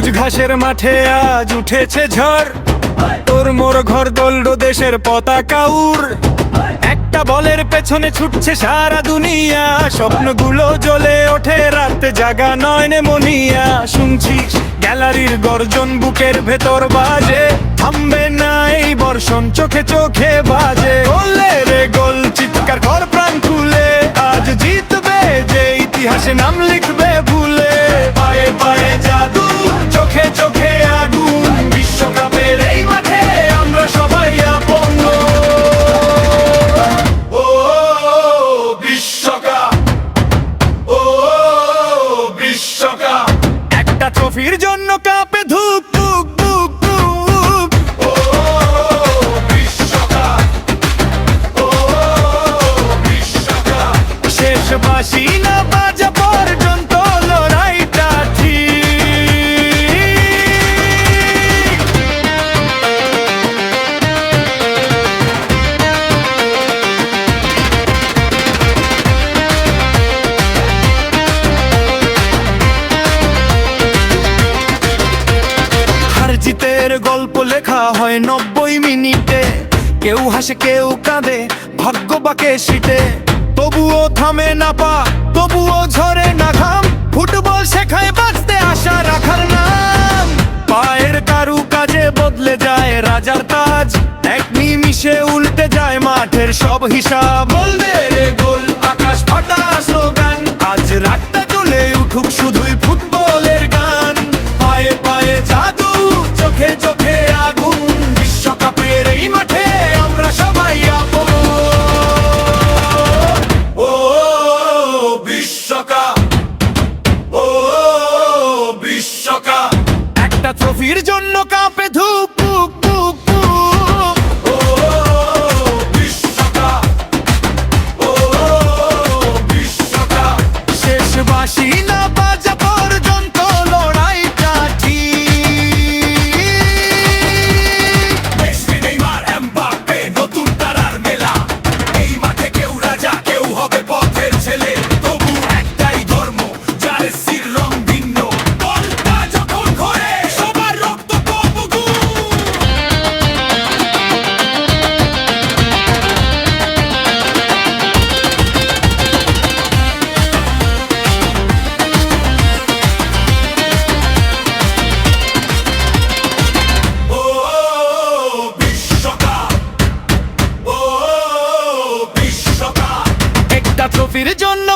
সবুজ ঘাসের মাঠে আজ উঠেছে ঝড়, তোর মোর ঘর দোল্ড দেশের পতাকা উড়। একটা বলের পেছনে ছুটছে সারা দুনিয়া, স্বপ্নগুলো জ্বলে ওঠে রাতে জাগা নয়নে মনিয়া। শুনছিস গ্যালারির গর্জন বুকের ভেতর বাজে, থামবে না এই বর্ষণ চোখে চোখে বাজে। গোলে রে গোল চিৎকার কর প্রাণ খুলে, আজ জিতবে যে ইতিহাসে নাম লিখবে ভুলে। পায়ে পায়ে জাদু চোখে চোখে আগুন, বিশ্বকাপের এই মাঠে আমরা সবাই আপন। ও বিশ্বকাপ, ও বিশ্বকাপ, একটা ট্রফির জন্য কাঁপে ধুক ধুক ধুক ধুক। ও বিশ্বকাপ, ও বিশ্বকাপ, শেষ বাঁশি না বাজা পর্যন্ত লড়াইটা ঠিক। হার জিতের গল্প লেখা হয় 90 মিনিটে, কেউ হাসে কেউ কাঁদে ভাগ্য বাঁকে শীতে। তবুও থামে না পা, তবুও ঝরে না ঘাম, ফুটবল শেখায় বাঁচতে আশা রাখার নাম। পায়ের কারু কাজে বদলে যায় রাজার তাজ, এক নিমিষে উল্টে যায় মাঠের সব হিসাব। বলবে রে গোল আকাশ ফাটা স্লোগান, আজ রাতটা চলে উঠুক শুধুই ফুটবলের গান। পায়ে পায়ে জাদু চোখে চোখে আগুন, বিশ্বকাপের এই মাঠে আমরা সবাই আপন। ও বিশ্বকাপ, ও বিশ্বকাপ, একটা ট্রফির জন্য কাঁপে ধুক ধুক ধুক ধুক। ও বিশ্বকাপ, ও বিশ্বকাপ, শেষ বাঁশি না বাজা পর্যন্ত লড়াইটা ঠিক। মেসি নেইমার এমবাপ্পে নতুন তারার মেলা, এই মাঠে কেউ রাজা কেউ হবে পথের ছেলে। তবু একটাই ধর্ম, জার্সির রং ভিন্ন, বলটা যখন ঘোরে সবার রক্ত কবুগু। ও বিশ্বকাপ, ও বিশ্বকাপ, একটা ট্রফির জন্য